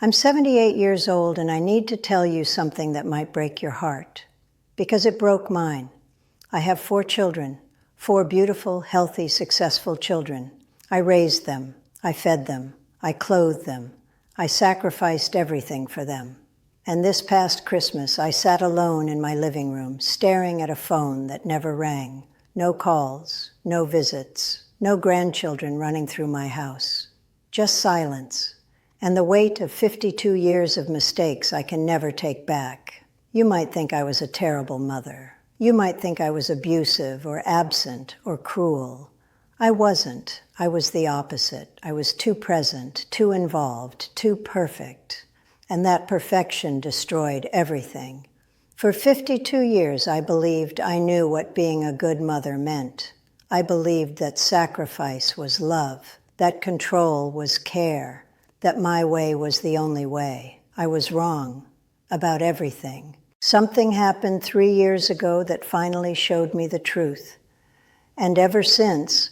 I'm 78 years old and I need to tell you something that might break your heart, because it broke mine. I have 4 children, 4 beautiful, healthy, successful children. I raised them, I fed them, I clothed them, I sacrificed everything for them. And this past Christmas, I sat alone in my living room, staring at a phone that never rang. No calls, no visits, no grandchildren running through my house. Just silence, and the weight of 52 years of mistakes I can never take back. You might think I was a terrible mother. You might think I was abusive or absent or cruel. I wasn't. I was the opposite. I was too present, too involved, too perfect. And that perfection destroyed everything. For 52 years, I believed I knew what being a good mother meant. I believed that sacrifice was love, that control was care, that my way was the only way. I was wrong about everything. Something happened 3 years ago that finally showed me the truth. And ever since,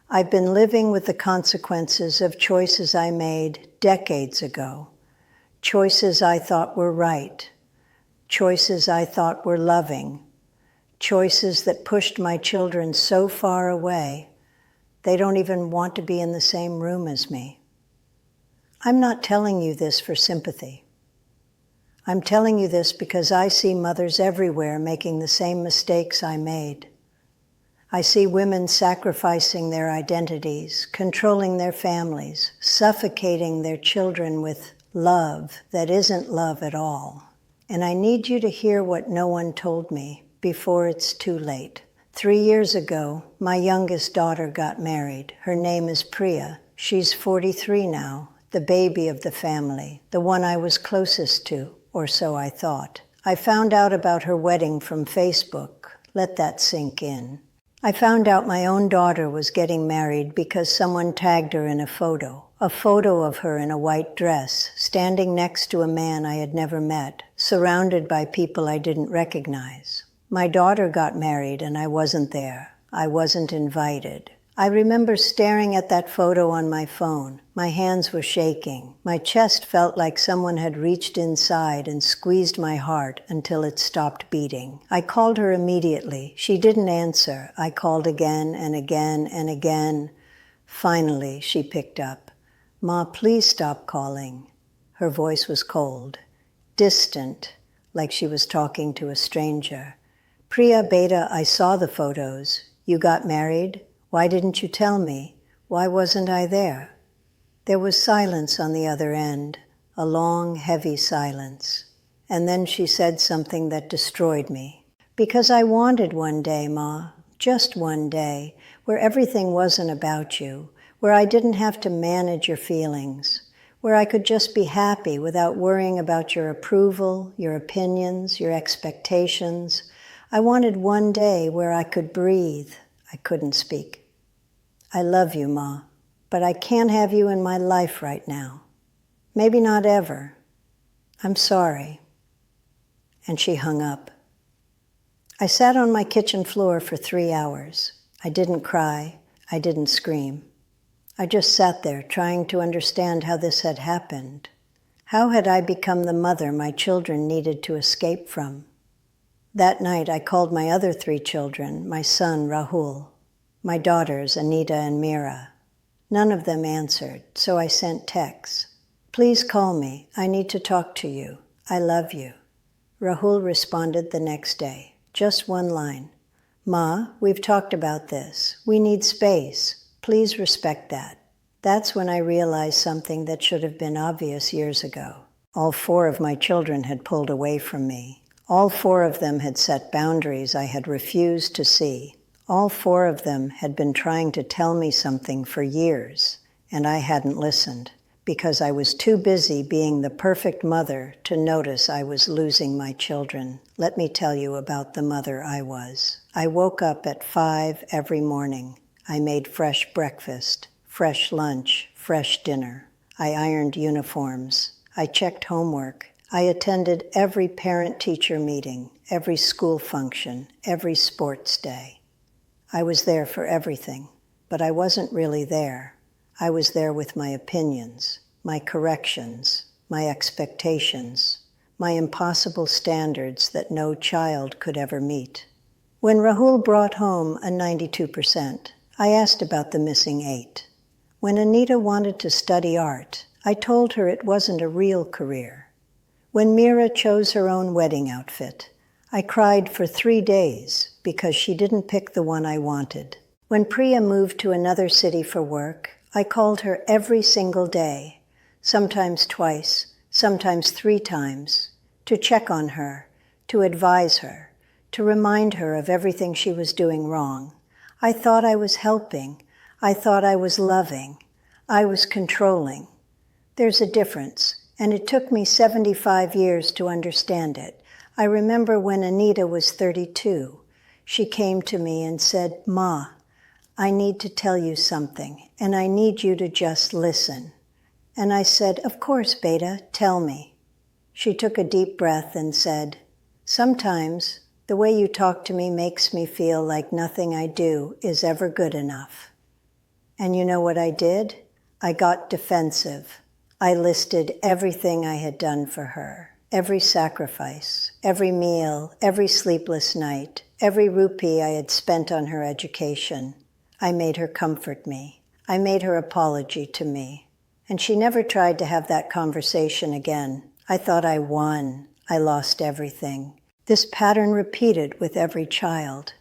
I've been living with the consequences of choices I made decades ago. Choices I thought were right. Choices I thought were loving. Choices that pushed my children so far away, they don't even want to be in the same room as me. I'm not telling you this for sympathy. I'm telling you this because I see mothers everywhere making the same mistakes I made. I see women sacrificing their identities, controlling their families, suffocating their children with love that isn't love at all. And I need you to hear what no one told me before it's too late. 3 years ago, my youngest daughter got married. Her name is Priya. She's 43 now, the baby of the family, the one I was closest to, or so I thought. I found out about her wedding from Facebook. Let that sink in. I found out my own daughter was getting married because someone tagged her in a photo of her in a white dress, standing next to a man I had never met, surrounded by people I didn't recognize. My daughter got married and I wasn't there. I wasn't invited. I remember staring at that photo on my phone. My hands were shaking. My chest felt like someone had reached inside and squeezed my heart until it stopped beating. I called her immediately. She didn't answer. I called again and again and again. Finally, she picked up. "Ma, please stop calling." Her voice was cold, distant, like she was talking to a stranger. "Priya, beta, I saw the photos. You got married? Why didn't you tell me? Why wasn't I there?" There was silence on the other end, a long, heavy silence. And then she said something that destroyed me. "Because I wanted one day, Ma, just one day, where everything wasn't about you, where I didn't have to manage your feelings, where I could just be happy without worrying about your approval, your opinions, your expectations. I wanted one day where I could breathe." I couldn't speak. "I love you, Ma, but I can't have you in my life right now. Maybe not ever. I'm sorry." And she hung up. I sat on my kitchen floor for 3 hours. I didn't cry. I didn't scream. I just sat there trying to understand how this had happened. How had I become the mother my children needed to escape from? That night, I called my other 3 children, my son, Rahul, my daughters, Anita and Mira. None of them answered, so I sent texts. "Please call me. I need to talk to you. I love you." Rahul responded the next day, just one line. "Ma, we've talked about this. We need space. Please respect that." That's when I realized something that should have been obvious years ago. All 4 of my children had pulled away from me. All 4 of them had set boundaries I had refused to see. All 4 of them had been trying to tell me something for years, and I hadn't listened because I was too busy being the perfect mother to notice I was losing my children. Let me tell you about the mother I was. I woke up at 5 every morning. I made fresh breakfast, fresh lunch, fresh dinner. I ironed uniforms. I checked homework. I attended every parent-teacher meeting, every school function, every sports day. I was there for everything, but I wasn't really there. I was there with my opinions, my corrections, my expectations, my impossible standards that no child could ever meet. When Rahul brought home a 92%, I asked about the missing 8. When Anita wanted to study art, I told her it wasn't a real career. When Mira chose her own wedding outfit, I cried for 3 days because she didn't pick the one I wanted. When Priya moved to another city for work, I called her every single day, sometimes twice, sometimes 3 times, to check on her, to advise her, to remind her of everything she was doing wrong. I thought I was helping. I thought I was loving. I was controlling. There's a difference, and it took me 75 years to understand it. I remember when Anita was 32, she came to me and said, "Ma, I need to tell you something, and I need you to just listen." And I said, "Of course, Beta, tell me." She took a deep breath and said, "Sometimes the way you talk to me makes me feel like nothing I do is ever good enough." And you know what I did? I got defensive. I listed everything I had done for her, every sacrifice, every meal, every sleepless night, every rupee I had spent on her education. I made her comfort me. I made her apology to me. And she never tried to have that conversation again. I thought I won. I lost everything. This pattern repeated with every child.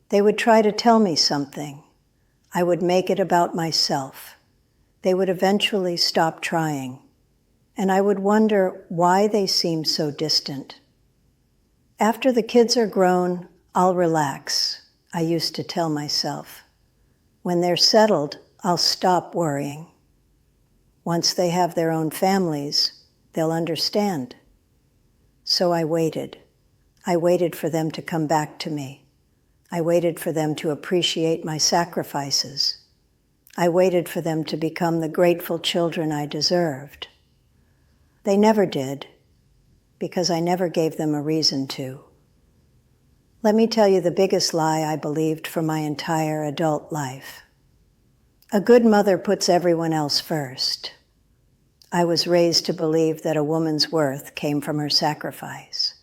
They would try to tell me something. I would make it about myself. They would eventually stop trying. And I would wonder why they seemed so distant. After the kids are grown, I'll relax, I used to tell myself. When they're settled, I'll stop worrying. Once they have their own families, they'll understand. So I waited. I waited for them to come back to me. I waited for them to appreciate my sacrifices. I waited for them to become the grateful children I deserved. They never did, because I never gave them a reason to. Let me tell you the biggest lie I believed for my entire adult life. A good mother puts everyone else first. I was raised to believe that a woman's worth came from her sacrifice,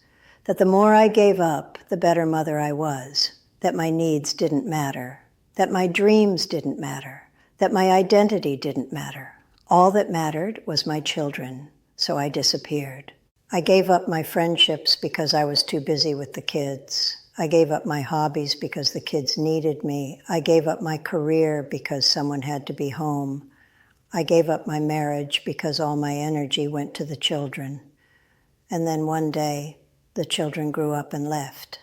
that the more I gave up, the better mother I was, that my needs didn't matter, that my dreams didn't matter, that my identity didn't matter. All that mattered was my children, so I disappeared. I gave up my friendships because I was too busy with the kids. I gave up my hobbies because the kids needed me. I gave up my career because someone had to be home. I gave up my marriage because all my energy went to the children. And then one day, the children grew up and left.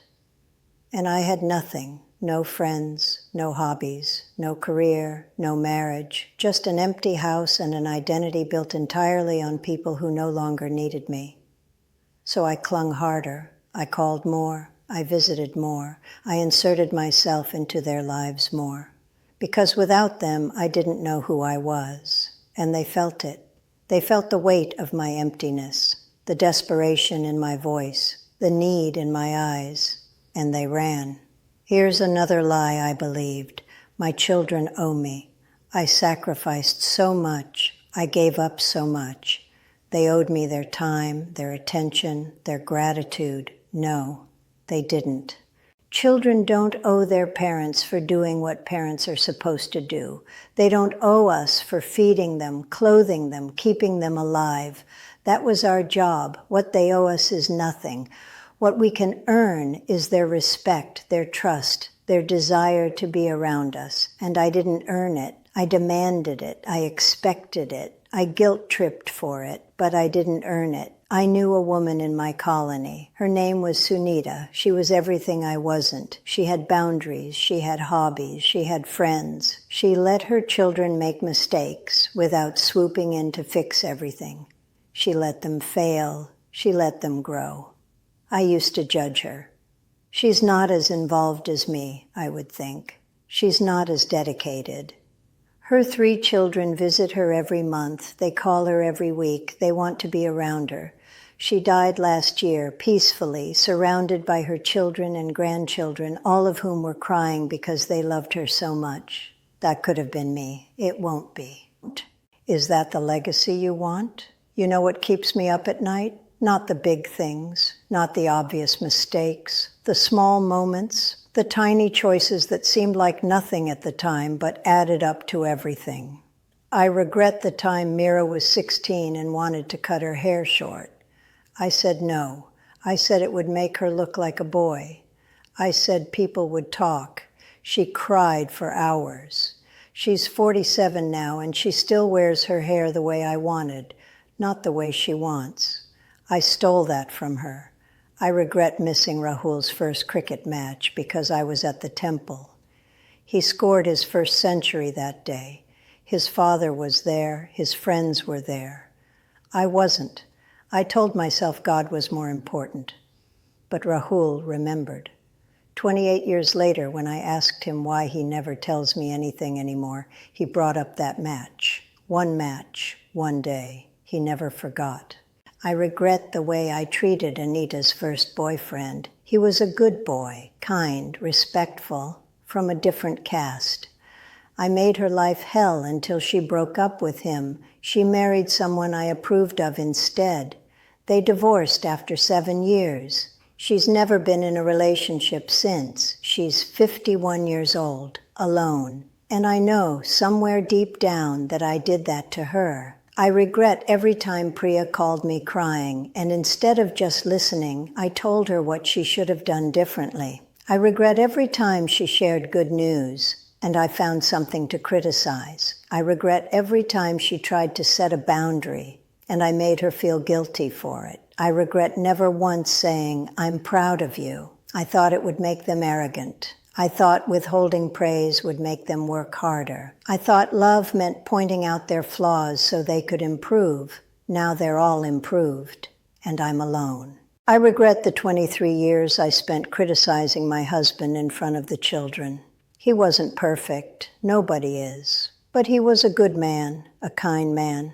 And I had nothing, no friends, no hobbies, no career, no marriage, just an empty house and an identity built entirely on people who no longer needed me. So I clung harder, I called more, I visited more, I inserted myself into their lives more. Because without them, I didn't know who I was, and they felt it. They felt the weight of my emptiness, the desperation in my voice, the need in my eyes, and they ran. Here's another lie I believed. My children owe me. I sacrificed so much. I gave up so much. They owed me their time, their attention, their gratitude. No, they didn't. Children don't owe their parents for doing what parents are supposed to do. They don't owe us for feeding them, clothing them, keeping them alive. That was our job. What they owe us is nothing. What we can earn is their respect, their trust, their desire to be around us. And I didn't earn it. I demanded it. I expected it. I guilt-tripped for it, but I didn't earn it. I knew a woman in my colony. Her name was Sunita. She was everything I wasn't. She had boundaries. She had hobbies. She had friends. She let her children make mistakes without swooping in to fix everything. She let them fail. She let them grow. I used to judge her. She's not as involved as me, I would think. She's not as dedicated. Her 3 children visit her every month. They call her every week. They want to be around her. She died last year, peacefully, surrounded by her children and grandchildren, all of whom were crying because they loved her so much. That could have been me. It won't be. Is that the legacy you want? You know what keeps me up at night? Not the big things, not the obvious mistakes, the small moments, the tiny choices that seemed like nothing at the time but added up to everything. I regret the time Mira was 16 and wanted to cut her hair short. I said no. I said it would make her look like a boy. I said people would talk. She cried for hours. She's 47 now and she still wears her hair the way I wanted, not the way she wants. I stole that from her. I regret missing Rahul's first cricket match because I was at the temple. He scored his first century that day. His father was there, his friends were there. I wasn't. I told myself God was more important. But Rahul remembered. 28 years later, when I asked him why he never tells me anything anymore, he brought up that match. One match, one day. He never forgot. I regret the way I treated Anita's first boyfriend. He was a good boy, kind, respectful, from a different caste. I made her life hell until she broke up with him. She married someone I approved of instead. They divorced after 7 years. She's never been in a relationship since. She's 51 years old, alone. And I know somewhere deep down that I did that to her. I regret every time Priya called me crying, and instead of just listening, I told her what she should have done differently. I regret every time she shared good news, and I found something to criticize. I regret every time she tried to set a boundary, and I made her feel guilty for it. I regret never once saying, "I'm proud of you." I thought it would make them arrogant. I thought withholding praise would make them work harder. I thought love meant pointing out their flaws so they could improve. Now they're all improved, and I'm alone. I regret the 23 years I spent criticizing my husband in front of the children. He wasn't perfect. Nobody is. But he was a good man, a kind man.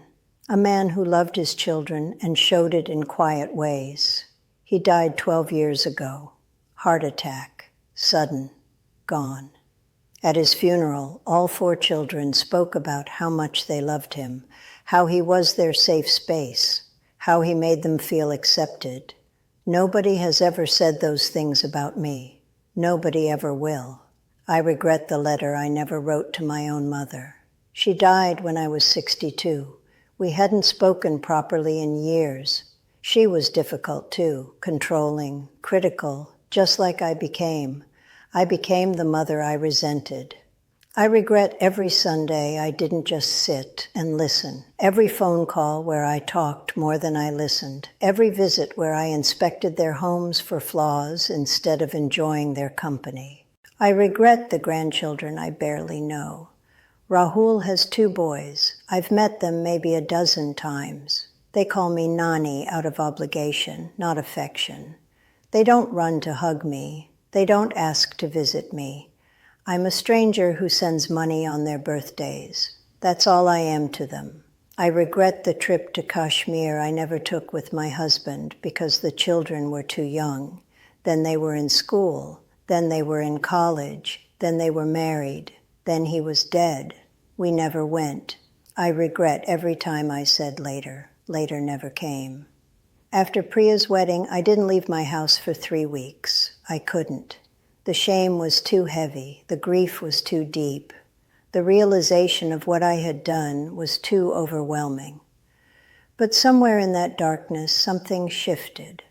A man who loved his children and showed it in quiet ways. He died 12 years ago. Heart attack. Sudden. Gone. At his funeral, all 4 children spoke about how much they loved him, how he was their safe space, how he made them feel accepted. Nobody has ever said those things about me. Nobody ever will. I regret the letter I never wrote to my own mother. She died when I was 62. We hadn't spoken properly in years. She was difficult too, controlling, critical, just like I became. I became the mother I resented. I regret every Sunday I didn't just sit and listen. Every phone call where I talked more than I listened. Every visit where I inspected their homes for flaws instead of enjoying their company. I regret the grandchildren I barely know. Rahul has 2 boys. I've met them maybe a dozen times. They call me Nani out of obligation, not affection. They don't run to hug me. They don't ask to visit me. I'm a stranger who sends money on their birthdays. That's all I am to them. I regret the trip to Kashmir I never took with my husband because the children were too young. Then they were in school. Then they were in college. Then they were married. Then he was dead. We never went. I regret every time I said later. Later never came. After Priya's wedding, I didn't leave my house for 3 weeks. I couldn't. The shame was too heavy. The grief was too deep. The realization of what I had done was too overwhelming. But somewhere in that darkness, something shifted.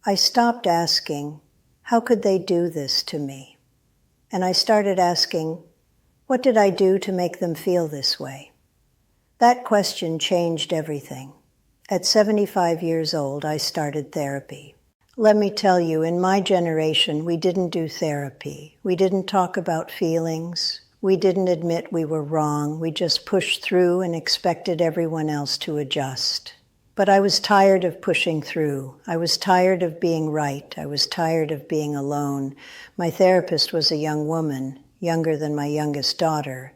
I stopped asking, how could they do this to me? And I started asking, what did I do to make them feel this way? That question changed everything. At 75 years old, I started therapy. Let me tell you, in my generation, we didn't do therapy. We didn't talk about feelings. We didn't admit we were wrong. We just pushed through and expected everyone else to adjust. But I was tired of pushing through. I was tired of being right. I was tired of being alone. My therapist was a young woman, younger than my youngest daughter.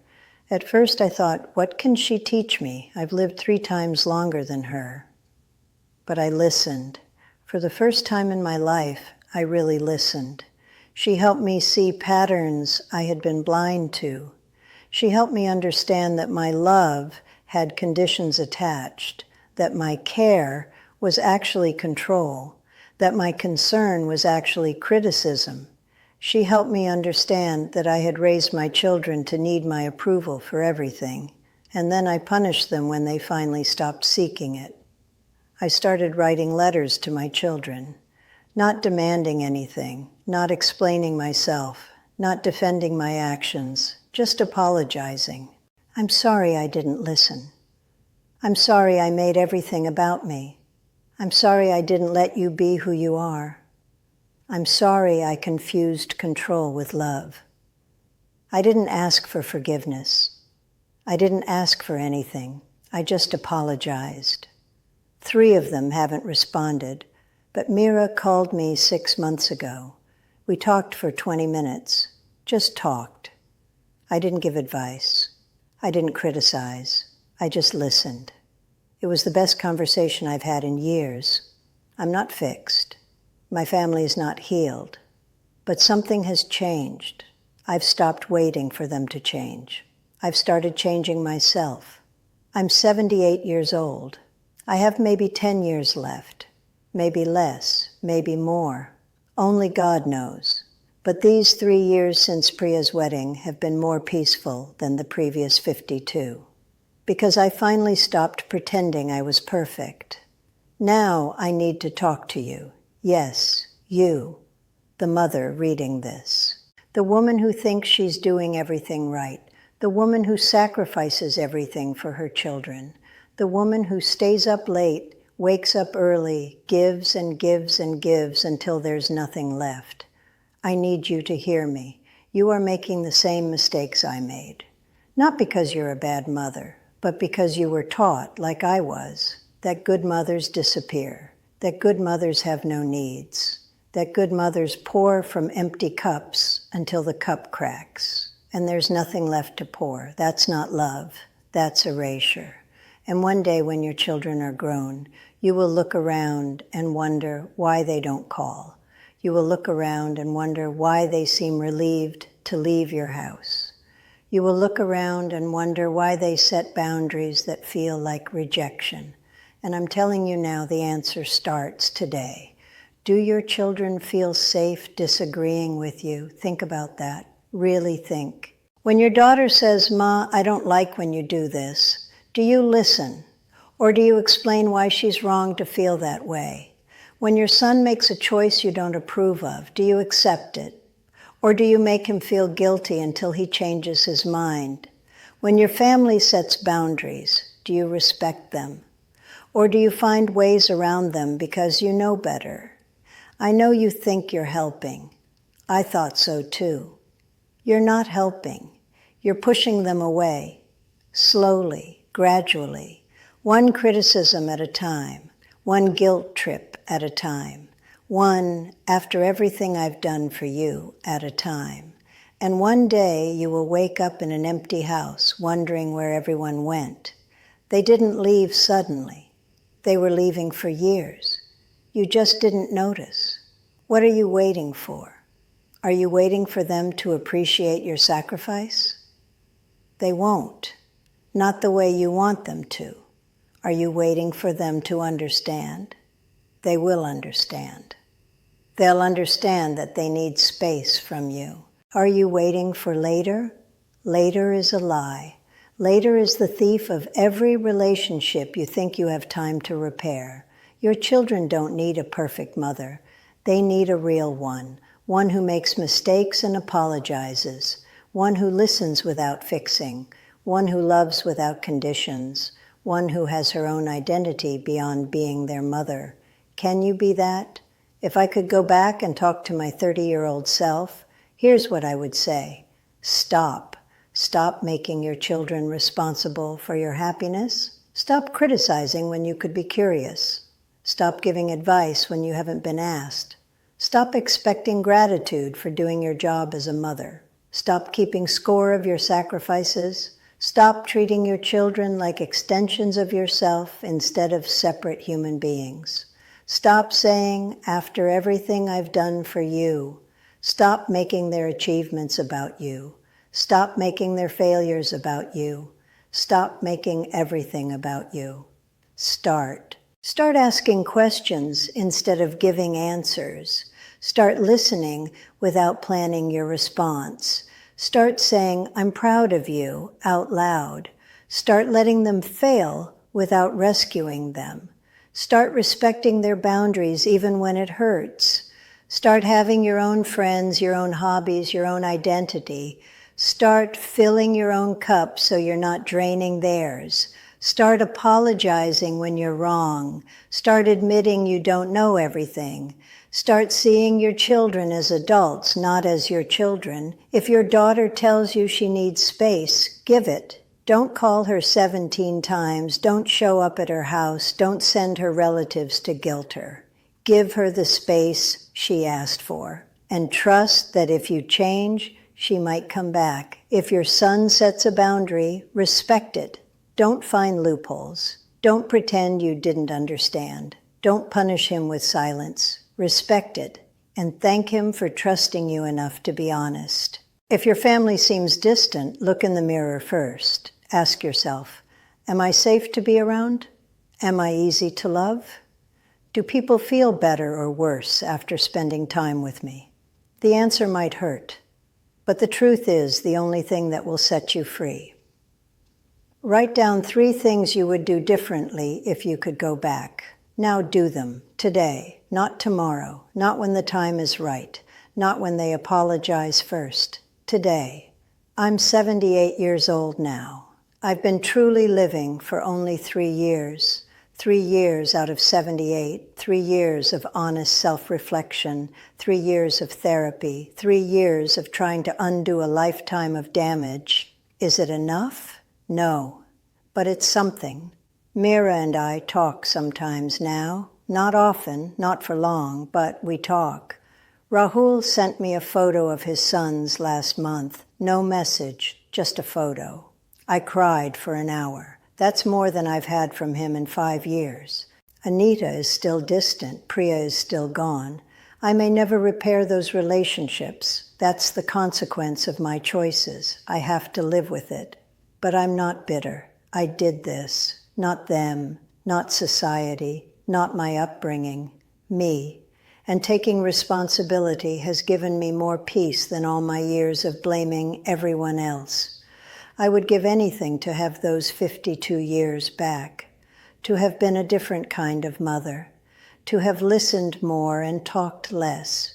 At first I thought, what can she teach me? I've lived 3 times longer than her. But I listened. For the first time in my life, I really listened. She helped me see patterns I had been blind to. She helped me understand that my love had conditions attached, that my care was actually control, that my concern was actually criticism. She helped me understand that I had raised my children to need my approval for everything, and then I punished them when they finally stopped seeking it. I started writing letters to my children, not demanding anything, not explaining myself, not defending my actions, just apologizing. I'm sorry I didn't listen. I'm sorry I made everything about me. I'm sorry I didn't let you be who you are. I'm sorry I confused control with love. I didn't ask for forgiveness. I didn't ask for anything. I just apologized. 3 of them haven't responded, but Mira called me 6 months ago. We talked for 20 minutes, just talked. I didn't give advice. I didn't criticize. I just listened. It was the best conversation I've had in years. I'm not fixed. My family is not healed. But something has changed. I've stopped waiting for them to change. I've started changing myself. I'm 78 years old. I have maybe 10 years left. Maybe less, maybe more. Only God knows. But these 3 years since Priya's wedding have been more peaceful than the previous 52. Because I finally stopped pretending I was perfect. Now I need to talk to you. Yes, you, the mother reading this. The woman who thinks she's doing everything right. The woman who sacrifices everything for her children. The woman who stays up late, wakes up early, gives and gives and gives until there's nothing left. I need you to hear me. You are making the same mistakes I made. Not because you're a bad mother, but because you were taught, like I was, that good mothers disappear, that good mothers have no needs, that good mothers pour from empty cups until the cup cracks, and there's nothing left to pour. That's not love. That's erasure. And one day when your children are grown, you will look around and wonder why they don't call. You will look around and wonder why they seem relieved to leave your house. You will look around and wonder why they set boundaries that feel like rejection. And I'm telling you now, the answer starts today. Do your children feel safe disagreeing with you? Think about that. Really think. When your daughter says, "Ma, I don't like when you do this," do you listen? Or do you explain why she's wrong to feel that way? When your son makes a choice you don't approve of, do you accept it? Or do you make him feel guilty until he changes his mind? When your family sets boundaries, do you respect them? Or do you find ways around them because you know better? I know you think you're helping. I thought so too. You're not helping. You're pushing them away, slowly, gradually, one criticism at a time, one guilt trip at a time, one after everything I've done for you at a time. And one day you will wake up in an empty house wondering where everyone went. They didn't leave suddenly. They were leaving for years. You just didn't notice. What are you waiting for? Are you waiting for them to appreciate your sacrifice? They won't. Not the way you want them to. Are you waiting for them to understand? They will understand. They'll understand that they need space from you. Are you waiting for later? Later is a lie. Later is the thief of every relationship you think you have time to repair. Your children don't need a perfect mother. They need a real one who makes mistakes and apologizes, one who listens without fixing, one who loves without conditions, one who has her own identity beyond being their mother. Can you be that? If I could go back and talk to my 30-year-old self, here's what I would say. Stop. Stop making your children responsible for your happiness. Stop criticizing when you could be curious. Stop giving advice when you haven't been asked. Stop expecting gratitude for doing your job as a mother. Stop keeping score of your sacrifices. Stop treating your children like extensions of yourself instead of separate human beings. Stop saying, after everything I've done for you. Stop making their achievements about you. Stop making their failures about you. Stop making everything about you. Start. Start asking questions instead of giving answers. Start listening without planning your response. Start saying, "I'm proud of you," out loud. Start letting them fail without rescuing them. Start respecting their boundaries even when it hurts. Start having your own friends, your own hobbies, your own identity. Start filling your own cup so you're not draining theirs. Start apologizing when you're wrong. Start admitting you don't know everything. Start seeing your children as adults, not as your children. If your daughter tells you she needs space, give it. Don't call her 17 times. Don't show up at her house. Don't send her relatives to guilt her. Give her the space she asked for. And trust that if you change, she might come back. If your son sets a boundary, respect it. Don't find loopholes. Don't pretend you didn't understand. Don't punish him with silence. Respect it, and thank him for trusting you enough to be honest. If your family seems distant, look in the mirror first. Ask yourself, am I safe to be around? Am I easy to love? Do people feel better or worse after spending time with me? The answer might hurt, but the truth is the only thing that will set you free. Write down 3 things you would do differently if you could go back. Now do them, today, not tomorrow, not when the time is right, not when they apologize first, today. I'm 78 years old now. I've been truly living for only 3 years. 3 years out of 78, 3 years of honest self-reflection, 3 years of therapy, 3 years of trying to undo a lifetime of damage. Is it enough? No, but it's something. Mira and I talk sometimes now. Not often, not for long, but we talk. Rahul sent me a photo of his sons last month. No message, just a photo. I cried for an hour. That's more than I've had from him in 5 years. Anita is still distant. Priya is still gone. I may never repair those relationships. That's the consequence of my choices. I have to live with it. But I'm not bitter. I did this. Not them, not society, not my upbringing, me. And taking responsibility has given me more peace than all my years of blaming everyone else. I would give anything to have those 52 years back, to have been a different kind of mother, to have listened more and talked less,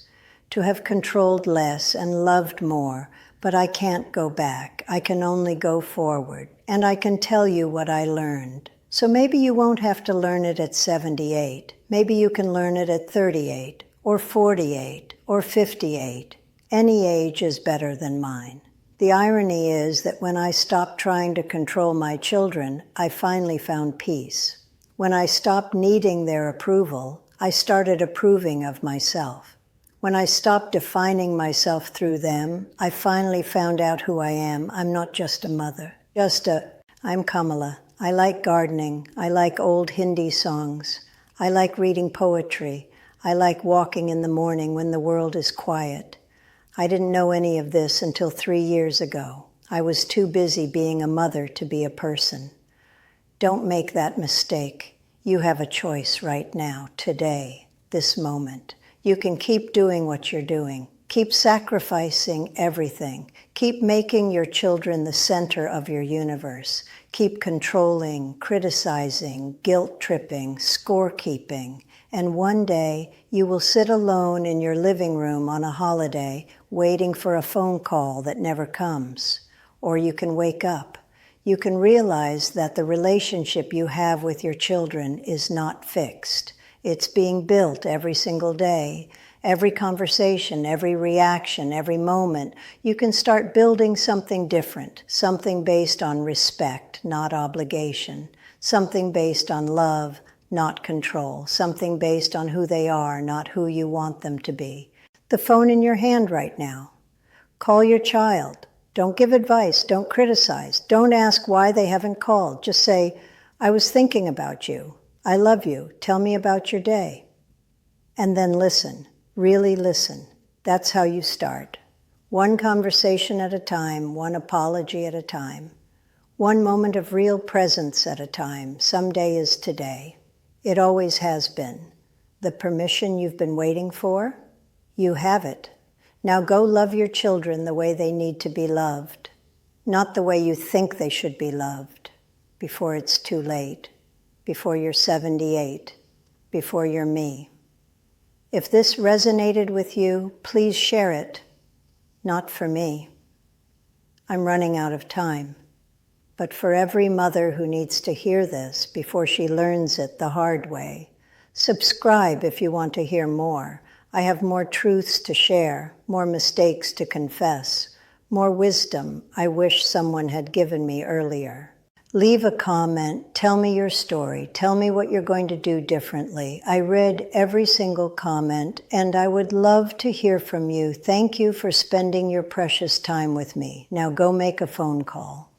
to have controlled less and loved more, but I can't go back. I can only go forward, and I can tell you what I learned. So maybe you won't have to learn it at 78. Maybe you can learn it at 38, or 48, or 58. Any age is better than mine. The irony is that when I stopped trying to control my children, I finally found peace. When I stopped needing their approval, I started approving of myself. When I stopped defining myself through them, I finally found out who I am. I'm not just a mother. I'm Kamala. I like gardening. I like old Hindi songs. I like reading poetry. I like walking in the morning when the world is quiet. I didn't know any of this until 3 years ago. I was too busy being a mother to be a person. Don't make that mistake. You have a choice right now, today, this moment. You can keep doing what you're doing. Keep sacrificing everything. Keep making your children the center of your universe. Keep controlling, criticizing, guilt-tripping, scorekeeping. And one day, you will sit alone in your living room on a holiday, waiting for a phone call that never comes. Or you can wake up. You can realize that the relationship you have with your children is not fixed. It's being built every single day. Every conversation, every reaction, every moment, you can start building something different, something based on respect, not obligation, something based on love, not control, something based on who they are, not who you want them to be. The phone in your hand right now. Call your child. Don't give advice. Don't criticize. Don't ask why they haven't called. Just say, I was thinking about you. I love you. Tell me about your day. And then listen. Really listen. That's how you start. One conversation at a time, one apology at a time. One moment of real presence at a time. Someday is today. It always has been. The permission you've been waiting for, you have it. Now go love your children the way they need to be loved, not the way you think they should be loved, before it's too late, before you're 78, before you're me. If this resonated with you, please share it. Not for me. I'm running out of time. But for every mother who needs to hear this before she learns it the hard way, subscribe if you want to hear more. I have more truths to share, more mistakes to confess, more wisdom I wish someone had given me earlier. Leave a comment, tell me your story, tell me what you're going to do differently. I read every single comment, and I would love to hear from you. Thank you for spending your precious time with me. Now go make a phone call.